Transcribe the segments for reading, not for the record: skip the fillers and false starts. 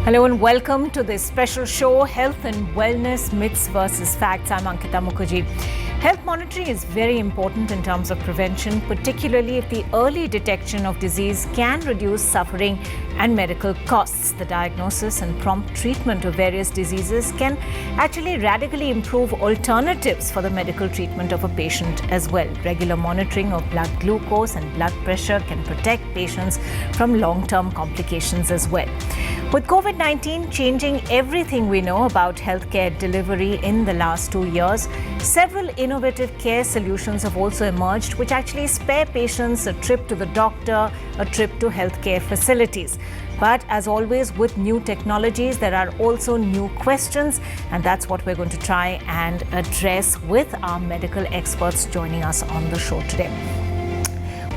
Hello and welcome to this special show, Health and Wellness Myths versus Facts. I'm Ankita Mukherjee. Health monitoring is very important in terms of prevention, particularly if the early detection of disease can reduce suffering and medical costs. The diagnosis and prompt treatment of various diseases can actually radically improve alternatives for the medical treatment of a patient as well. Regular monitoring of blood glucose and blood pressure can protect patients from long-term complications as well. With COVID-19 changing everything we know about healthcare delivery in the last 2 years, several innovative care solutions have also emerged which actually spare patients a trip to the doctor, a trip to healthcare facilities. But as always with new technologies, there are also new questions, and that's what we're going to try and address with our medical experts joining us on the show today.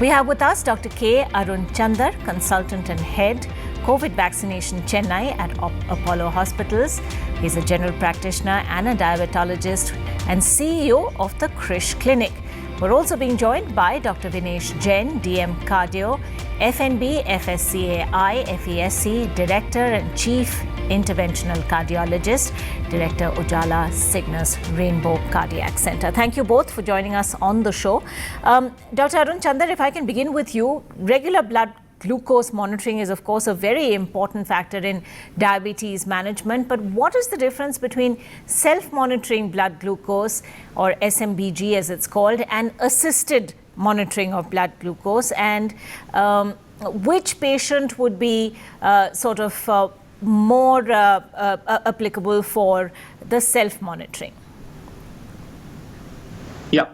We have with us Dr. K. Arun Chandar, Consultant and Head, COVID Vaccination Chennai at Apollo Hospitals. He's a general practitioner and a diabetologist and CEO of the Krish Clinic. We're also being joined by Dr. Vinesh Jain, DM Cardio, FNB, FSCAI, FESC, Director and Chief Interventional Cardiologist, Director Ujala Cygnus Rainbow Cardiac Center. Thank you both for joining us on the show. Dr. Arun Chandar, if I can begin with you, regular blood glucose monitoring is, of course, a very important factor in diabetes management. But what is the difference between self-monitoring blood glucose, or SMBG as it's called, and assisted monitoring of blood glucose? And which patient would be more applicable for the self-monitoring? Yeah.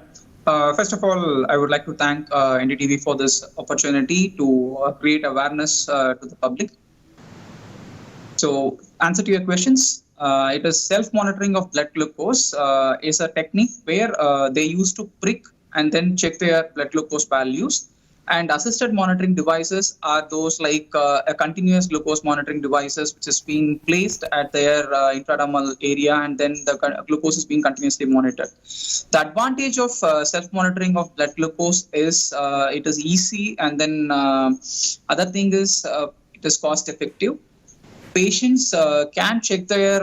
First of all, I would like to thank NDTV for this opportunity to create awareness to the public. So, answer to your questions, it is self-monitoring of blood glucose is a technique where they used to prick and then check their blood glucose values. And assisted monitoring devices are those like a continuous glucose monitoring devices which is being placed at their intradermal area, and then the glucose is being continuously monitored. The advantage of self-monitoring of blood glucose is it is easy, and then other thing is it is cost effective. Patients can check their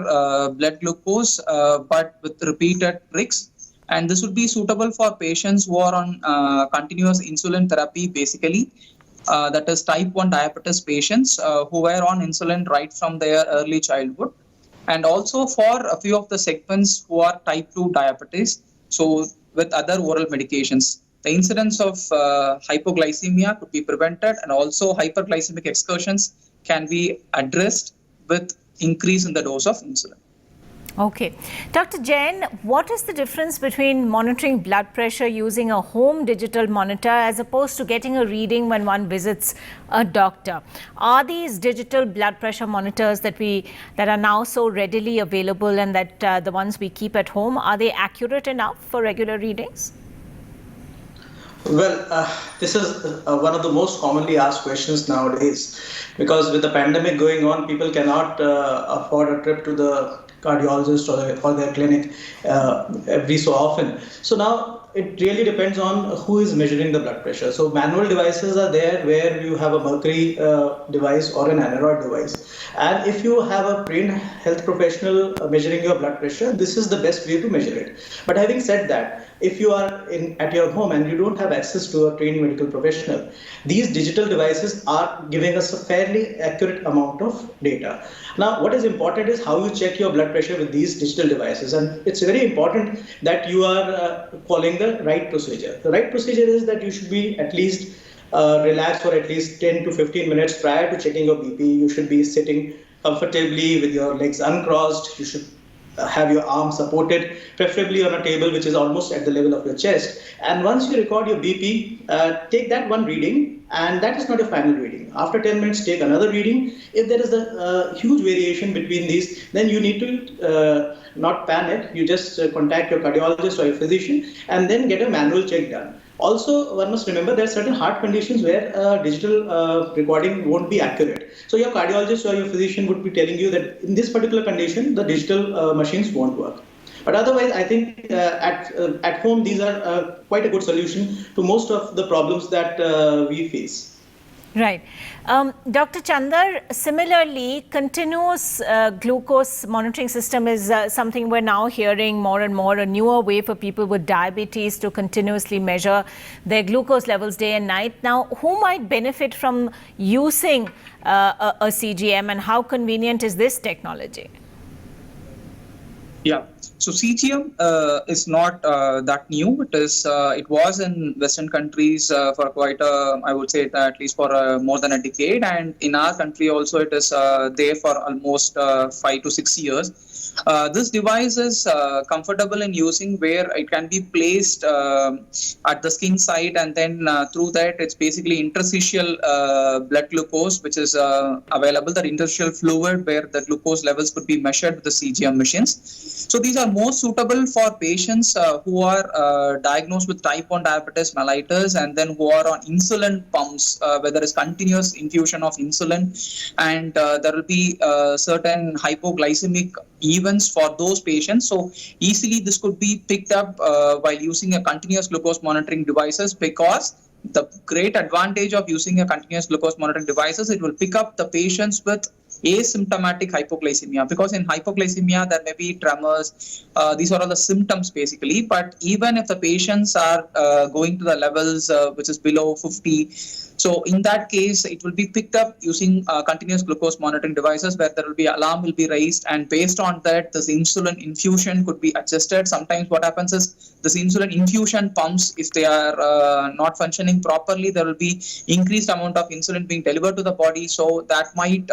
blood glucose but with repeated pricks. And this would be suitable for patients who are on continuous insulin therapy, basically. That is type 1 diabetes patients who were on insulin right from their early childhood. And also for a few of the segments who are type 2 diabetes, so with other oral medications. The incidence of hypoglycemia could be prevented, and also hyperglycemic excursions can be addressed with increase in the dose of insulin. Okay. Dr. Jain, what is the difference between monitoring blood pressure using a home digital monitor as opposed to getting a reading when one visits a doctor? Are these digital blood pressure monitors that are now so readily available, and that the ones we keep at home, are they accurate enough for regular readings? Well, this is one of the most commonly asked questions nowadays, because with the pandemic going on, people cannot afford a trip to the cardiologist or their clinic every so often. So now it really depends on who is measuring the blood pressure. So manual devices are there where you have a mercury device or an Android device. And if you have a trained health professional measuring your blood pressure, this is the best way to measure it. But having said that, if you are at your home and you don't have access to a trained medical professional, these digital devices are giving us a fairly accurate amount of data. Now, what is important is how you check your blood pressure with these digital devices. And it's very important that you are following the right procedure. The right procedure is that you should be at least relaxed for at least 10 to 15 minutes prior to checking your BP. You should be sitting comfortably with your legs uncrossed. You should have your arms supported, preferably on a table which is almost at the level of your chest. And once you record your BP, take that one reading, and that is not a final reading. After 10 minutes, take another reading. If there is a huge variation between these, then you need to not panic. You just contact your cardiologist or your physician and then get a manual check done. Also, one must remember there are certain heart conditions where digital recording won't be accurate. So your cardiologist or your physician would be telling you that in this particular condition, the digital machines won't work. But otherwise, I think at home, these are quite a good solution to most of the problems that we face. Right. Dr. Chandar, similarly, continuous glucose monitoring system is something we're now hearing more and more, a newer way for people with diabetes to continuously measure their glucose levels day and night. Now, who might benefit from using a CGM, and how convenient is this technology? Yeah. So CGM is not that new. It was in Western countries for quite I would say at least for more than a decade, and in our country also it is there for almost 5 to 6 years. This device is comfortable in using, where it can be placed at the skin site, and then through that it's basically interstitial blood glucose, which is available, the interstitial fluid where the glucose levels could be measured with the CGM machines. So these are more suitable for patients who are diagnosed with type 1 diabetes mellitus, and then who are on insulin pumps, where there is continuous infusion of insulin, and there will be certain hypoglycemic events for those patients. So easily this could be picked up while using a continuous glucose monitoring devices, because the great advantage of using a continuous glucose monitoring devices, it will pick up the patients with asymptomatic hypoglycemia, because in hypoglycemia there may be tremors. These are all the symptoms basically, but even if the patients are going to the levels which is below 50, so in that case it will be picked up using continuous glucose monitoring devices, where there will be alarm will be raised, and based on that this insulin infusion could be adjusted. Sometimes what happens is this insulin infusion pumps, if they are not functioning properly, there will be increased amount of insulin being delivered to the body, so that might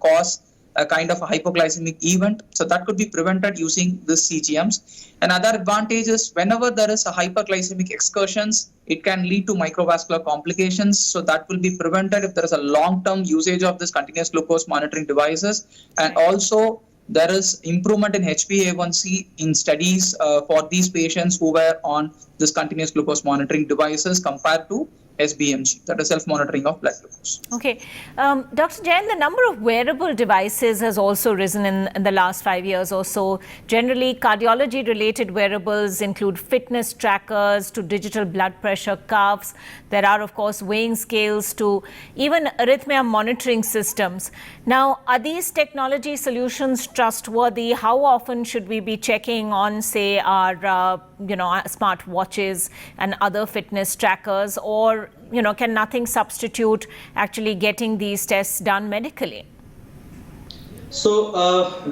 cause a kind of a hypoglycemic event. So that could be prevented using this CGMs. Another advantage is whenever there is a hyperglycemic excursions, it can lead to microvascular complications. So that will be prevented if there is a long-term usage of this continuous glucose monitoring devices. And also there is improvement in HbA1c in studies for these patients who were on this continuous glucose monitoring devices compared to SBMG, that is self-monitoring of blood glucose. Okay. Dr. Jain, the number of wearable devices has also risen in the last 5 years or so. Generally, cardiology-related wearables include fitness trackers to digital blood pressure cuffs. There are, of course, weighing scales to even arrhythmia monitoring systems. Now, are these technology solutions trustworthy? How often should we be checking on, say, our smart watches and other fitness trackers, or can nothing substitute actually getting these tests done medically? So,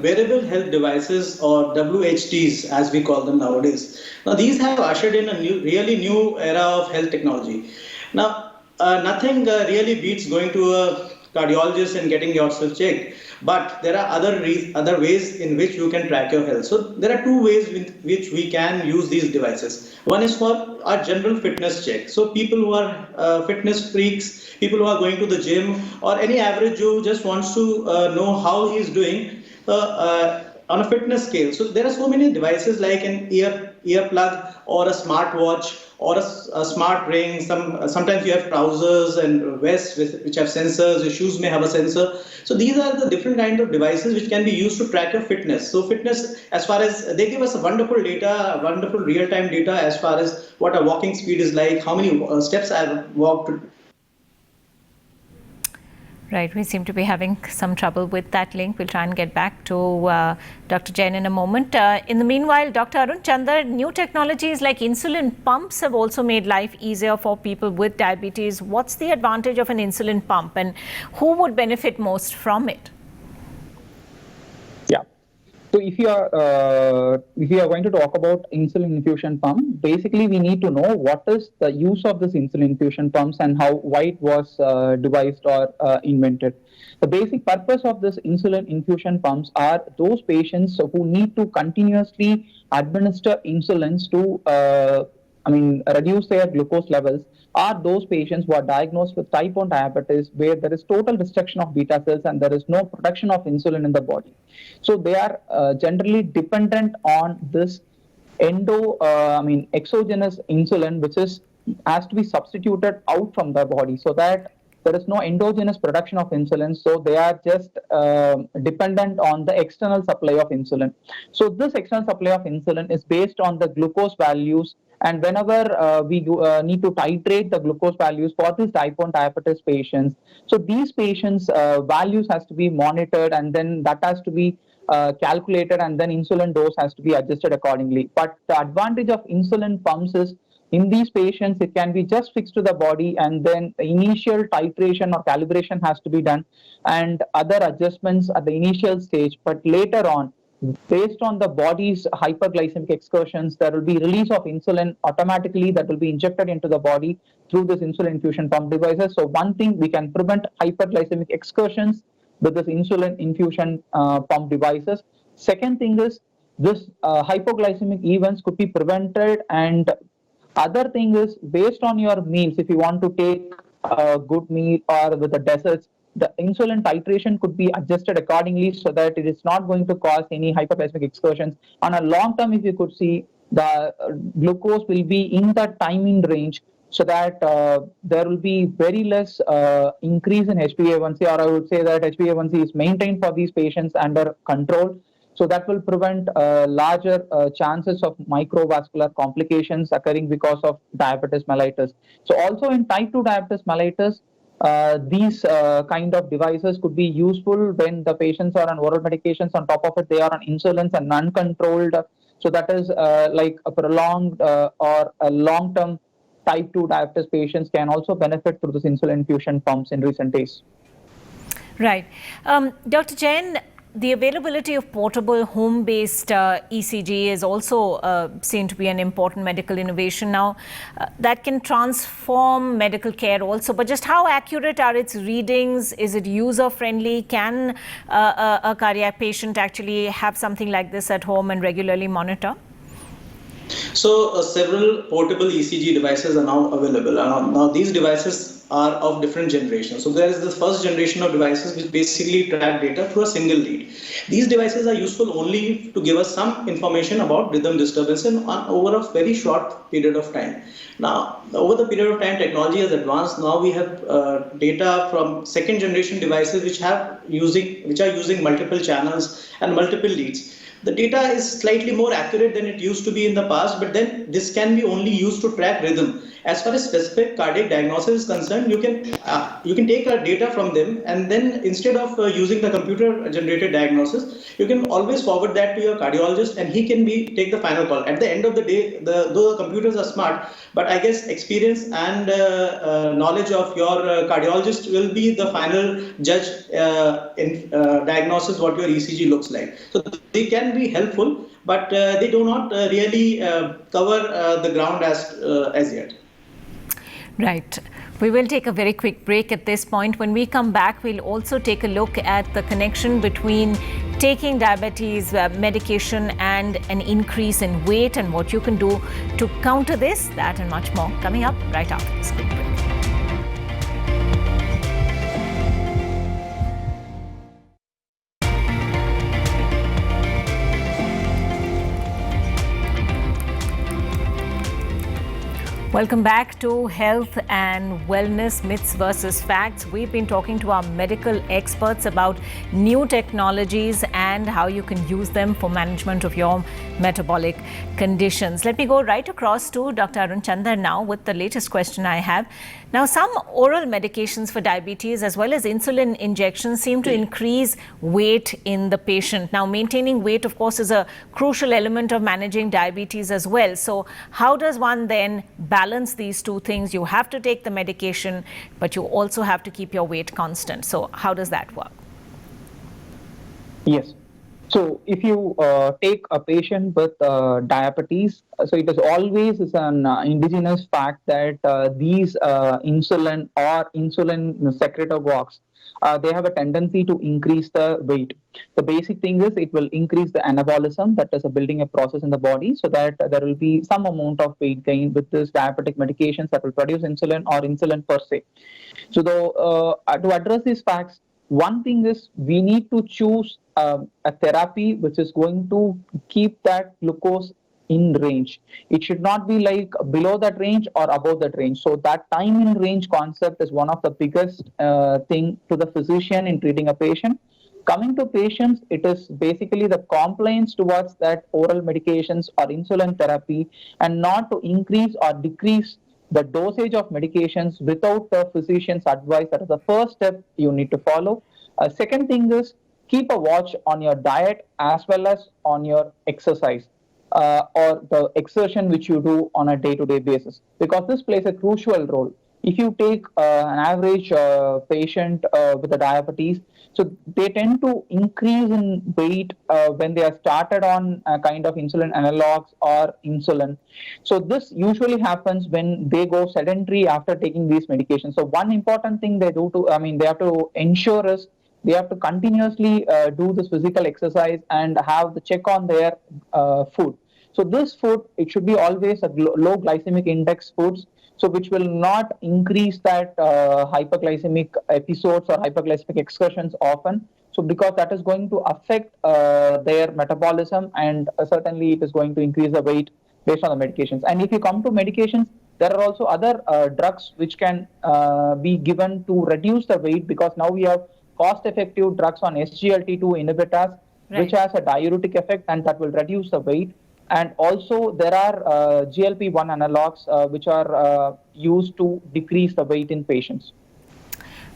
wearable health devices, or WHDs as we call them nowadays, now these have ushered in a really new era of health technology. Now, nothing really beats going to a cardiologist and getting yourself checked, but there are other ways in which you can track your health. So there are two ways with which we can use these devices. One is for our general fitness check. So people who are fitness freaks, people who are going to the gym, or any average Joe just wants to know how he is doing on a fitness scale. So there are so many devices like an earplug or a smartwatch or a smart ring. Sometimes you have trousers and vests which have sensors. Your shoes may have a sensor. So these are the different kind of devices which can be used to track your fitness. So fitness, as far as they give us a wonderful data, wonderful real-time data as far as what our walking speed is like, how many steps I've walked. Right, we seem to be having some trouble with that link. We'll try and get back to Dr. Jain in a moment. In the meanwhile, Dr. Arun Chandar, new technologies like insulin pumps have also made life easier for people with diabetes. What's the advantage of an insulin pump, and who would benefit most from it? Yeah. So if you are going to talk about insulin infusion pump, basically we need to know what is the use of this insulin infusion pumps and why it was devised or invented. The basic purpose of this insulin infusion pumps are those patients who need to continuously administer insulins to reduce their glucose levels, are those patients who are diagnosed with type 1 diabetes, where there is total destruction of beta cells and there is no production of insulin in the body. So they are generally dependent on this exogenous insulin, which has to be substituted out from the body, so that there is no endogenous production of insulin. So they are just dependent on the external supply of insulin. So this external supply of insulin is based on the glucose values And whenever we need to titrate the glucose values for these type 1 diabetes patients, so these patients values has to be monitored, and then that has to be calculated, and then insulin dose has to be adjusted accordingly. But the advantage of insulin pumps is, in these patients, it can be just fixed to the body, and then the initial titration or calibration has to be done, and other adjustments at the initial stage. But later on, based on the body's hyperglycemic excursions, there will be release of insulin automatically that will be injected into the body through this insulin infusion pump devices. So one thing, we can prevent hyperglycemic excursions with this insulin infusion pump devices. Second thing is, this hypoglycemic events could be prevented. And other thing is, based on your meals, if you want to take a good meal or with the desserts, the insulin titration could be adjusted accordingly so that it is not going to cause any hyperglycemic excursions. On a long term, if you could see, the glucose will be in the timing range, so that there will be very less increase in HbA1c, or I would say that HbA1c is maintained for these patients under control. So that will prevent larger chances of microvascular complications occurring because of diabetes mellitus. So also in type 2 diabetes mellitus, these kind of devices could be useful when the patients are on oral medications. On top of it, they are on insulins and uncontrolled. So that is like a prolonged or a long-term type 2 diabetes patients can also benefit through this insulin infusion pumps in recent days. Right. Dr. Jain, the availability of portable home-based ECG is also seen to be an important medical innovation now that can transform medical care also. But just how accurate are its readings? Is it user-friendly? Can a cardiac patient actually have something like this at home and regularly monitor? So several portable ECG devices are now available. Now these devices are of different generations. So there is the first generation of devices which basically track data through a single lead. These devices are useful only to give us some information about rhythm disturbance over a very short period of time. Now, over the period of time, technology has advanced. Now we have data from second generation devices which are using multiple channels and multiple leads. The data is slightly more accurate than it used to be in the past, but then this can be only used to track rhythm. As far as specific cardiac diagnosis is concerned, you can take data from them, and then instead of using the computer-generated diagnosis, you can always forward that to your cardiologist, and he can take the final call. At the end of the day, though the computers are smart, but I guess experience and knowledge of your cardiologist will be the final judge in diagnosis what your ECG looks like. So they can be helpful, but they do not really cover the ground as yet. Right. We will take a very quick break at this point. When we come back, we'll also take a look at the connection between taking diabetes medication and an increase in weight, and what you can do to counter this, that and much more coming up right after this quick break. Welcome back to Health and Wellness Myths versus Facts. We've been talking to our medical experts about new technologies and how you can use them for management of your metabolic conditions. Let me go right across to Dr. Arun Chandar now with the latest question I have. Now, some oral medications for diabetes as well as insulin injections seem to increase weight in the patient. Now, maintaining weight, of course, is a crucial element of managing diabetes as well. So how does one then balance these two things? You have to take the medication, but you also have to keep your weight constant. So how does that work? Yes. So if you take a patient with diabetes, so it is always an indigenous fact that these insulin or insulin secretagogues, they have a tendency to increase the weight. The basic thing is it will increase the anabolism, that is a building a process in the body, so that there will be some amount of weight gain with this diabetic medications that will produce insulin or insulin per se. So to address these facts, one thing is we need to choose a therapy which is going to keep that glucose in range. It should not be like below that range or above that range. So that time in range concept is one of the biggest thing to the physician in treating a patient. Coming to patients, it is basically the compliance towards that oral medications or insulin therapy, and not to increase or decrease the dosage of medications without the physician's advice. That is the first step you need to follow. Second thing is keep a watch on your diet as well as on your exercise. Or the exertion which you do on a day-to-day basis, because this plays a crucial role. If you take an average patient with a diabetes, so they tend to increase in weight when they are started on a kind of insulin analogs or insulin. So this usually happens when they go sedentary after taking these medications. So one important thing they do to, they have to ensure is they have to continuously do this physical exercise and have the check on their food. So this food, it should be always a low glycemic index foods, so which will not increase that hyperglycemic episodes or hyperglycemic excursions often. So because that is going to affect their metabolism, and certainly it is going to increase the weight based on the medications. And if you come to medications, there are also other drugs which can be given to reduce the weight, because now we have cost-effective drugs on SGLT2 inhibitors, which has a diuretic effect and that will reduce the weight. And also there are GLP-1 analogs which are used to decrease the weight in patients.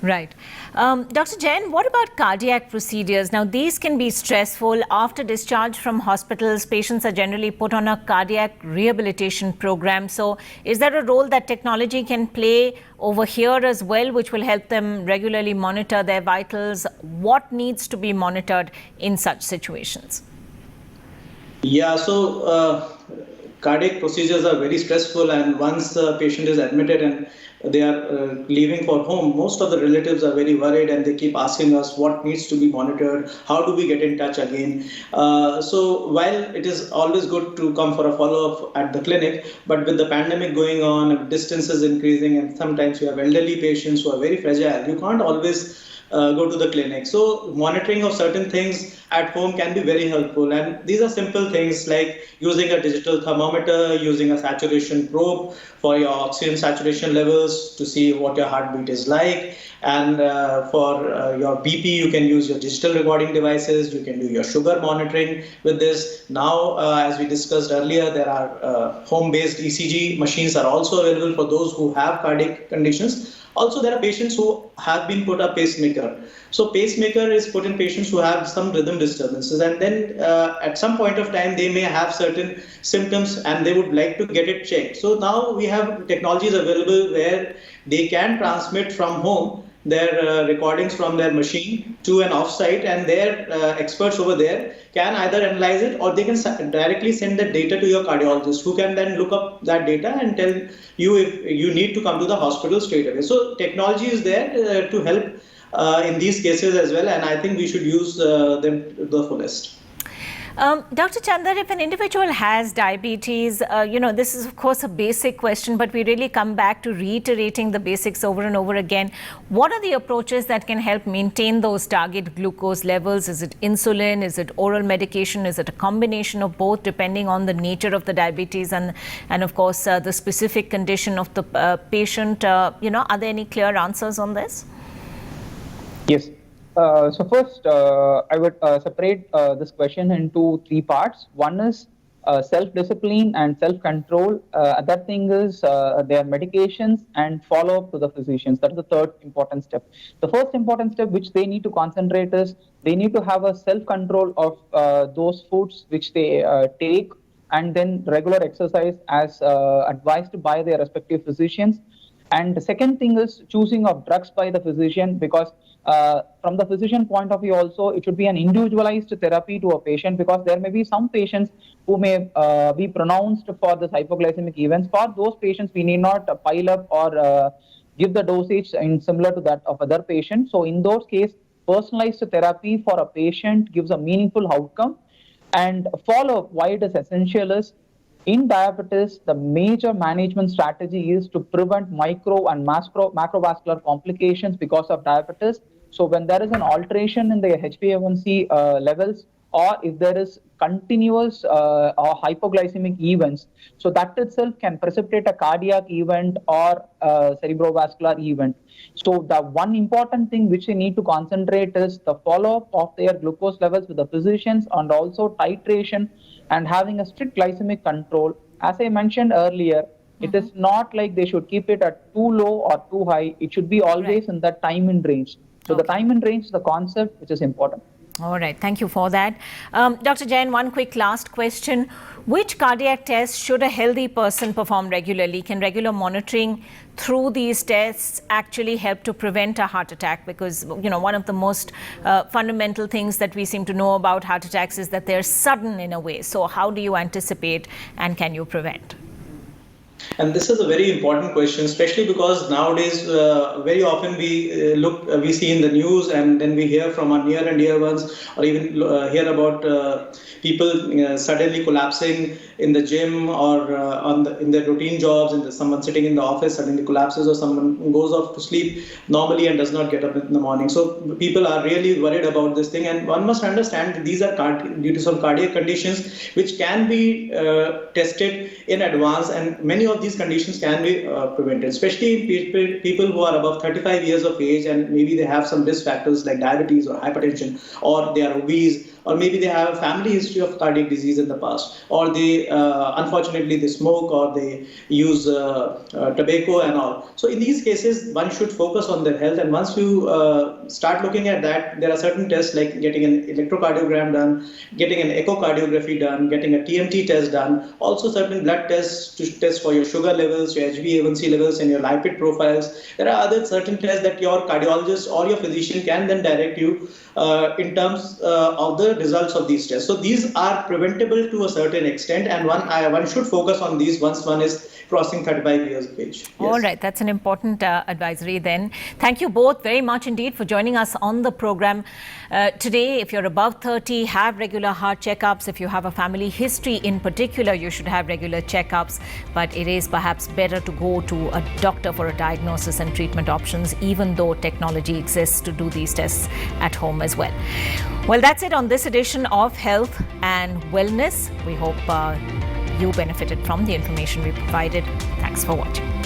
Right. Dr. Jain, what about cardiac procedures? Now, these can be stressful. After discharge from hospitals, patients are generally put on a cardiac rehabilitation program. So is there a role that technology can play over here as well, which will help them regularly monitor their vitals? What needs to be monitored in such situations? Yeah, so cardiac procedures are very stressful, and once the patient is admitted and they are leaving for home, most of the relatives are very worried and they keep asking us what needs to be monitored, how do we get in touch again. So while it is always good to come for a follow-up at the clinic, but with the pandemic going on, distances increasing, and sometimes you have elderly patients who are very fragile, you can't always go to the clinic. So monitoring of certain things at home can be very helpful. And these are simple things like using a digital thermometer, using a saturation probe for your oxygen saturation levels to see what your heartbeat is like. And for your BP, you can use your digital recording devices. You can do your sugar monitoring with this. Now, as we discussed earlier, there are home-based ECG machines are also available for those who have cardiac conditions. Also, there are patients who have been put a pacemaker. So pacemaker is put in patients who have some rhythm disturbances, and then at some point of time, they may have certain symptoms and they would like to get it checked. So now we have technologies available where they can transmit from home their recordings from their machine to an offsite, and their experts over there can either analyze it, or they can directly send the data to your cardiologist, who can then look up that data and tell you if you need to come to the hospital straight away. So technology is there to help in these cases as well, and I think we should use them to the fullest. Dr. Chandar, if an individual has diabetes, this is of course a basic question, but we really come back to reiterating the basics over and over again. What are the approaches that can help maintain those target glucose levels? Is it insulin? Is it oral medication? Is it a combination of both, depending on the nature of the diabetes and of course the specific condition of the patient? Are there any clear answers on this? Yes. So first, I would separate this question into three parts. One is self-discipline and self-control. Other thing is their medications and follow-up to the physicians. That is the third important step. The first important step which they need to concentrate is they need to have a self-control of those foods which they take, and then regular exercise as advised by their respective physicians. And the second thing is choosing of drugs by the physician, because from the physician point of view also, it should be an individualized therapy to a patient, because there may be some patients who may be pronounced for this hypoglycemic events. For those patients, we need not pile up or give the dosage in similar to that of other patients. So in those cases, personalized therapy for a patient gives a meaningful outcome. And follow-up, why it is essential is, in diabetes, the major management strategy is to prevent micro and macrovascular complications because of diabetes. So when there is an alteration in the HbA1c levels, or if there is continuous or hypoglycemic events. So that itself can precipitate a cardiac event or cerebrovascular event. So the one important thing which we need to concentrate is the follow-up of their glucose levels with the physicians, and also titration and having a strict glycemic control. As I mentioned earlier, it is not like they should keep it at too low or too high. It should be always in that time in range. So the time in range is the concept which is important. All right, thank you for that. Dr. Jain, one quick last question. Which cardiac tests should a healthy person perform regularly? Can regular monitoring through these tests actually help to prevent a heart attack? Because, one of the most fundamental things that we seem to know about heart attacks is that they're sudden in a way. So how do you anticipate and can you prevent? And this is a very important question, especially because nowadays very often we see in the news, and then we hear from our near and dear ones, or even hear about people suddenly collapsing in the gym or in their routine jobs, and someone sitting in the office suddenly collapses, or someone goes off to sleep normally and does not get up in the morning. So people are really worried about this thing, and one must understand that these are due to some cardiac conditions which can be tested in advance, and many of these conditions can be prevented, especially in people who are above 35 years of age, and maybe they have some risk factors like diabetes or hypertension, or they are obese, or maybe they have a family history of cardiac disease in the past, or they unfortunately they smoke, or they use tobacco and all. So in these cases, one should focus on their health, and once you start looking at that, there are certain tests like getting an electrocardiogram done, getting an echocardiography done, getting a TMT test done, also certain blood tests to test for your sugar levels, your HbA1c levels, and your lipid profiles. There are other certain tests that your cardiologist or your physician can then direct you in terms of the results of these tests. So these are preventable to a certain extent, and one should focus on these once one is crossing 35 years of age. Yes. All right, that's an important advisory then. Thank you both very much indeed for joining us on the program today. If you're above 30, have regular heart checkups. If you have a family history in particular, you should have regular checkups. But it is perhaps better to go to a doctor for a diagnosis and treatment options, even though technology exists to do these tests at home as well. Well, that's it on this edition of Health and Wellness. We hope you benefited from the information we provided. Thanks for watching.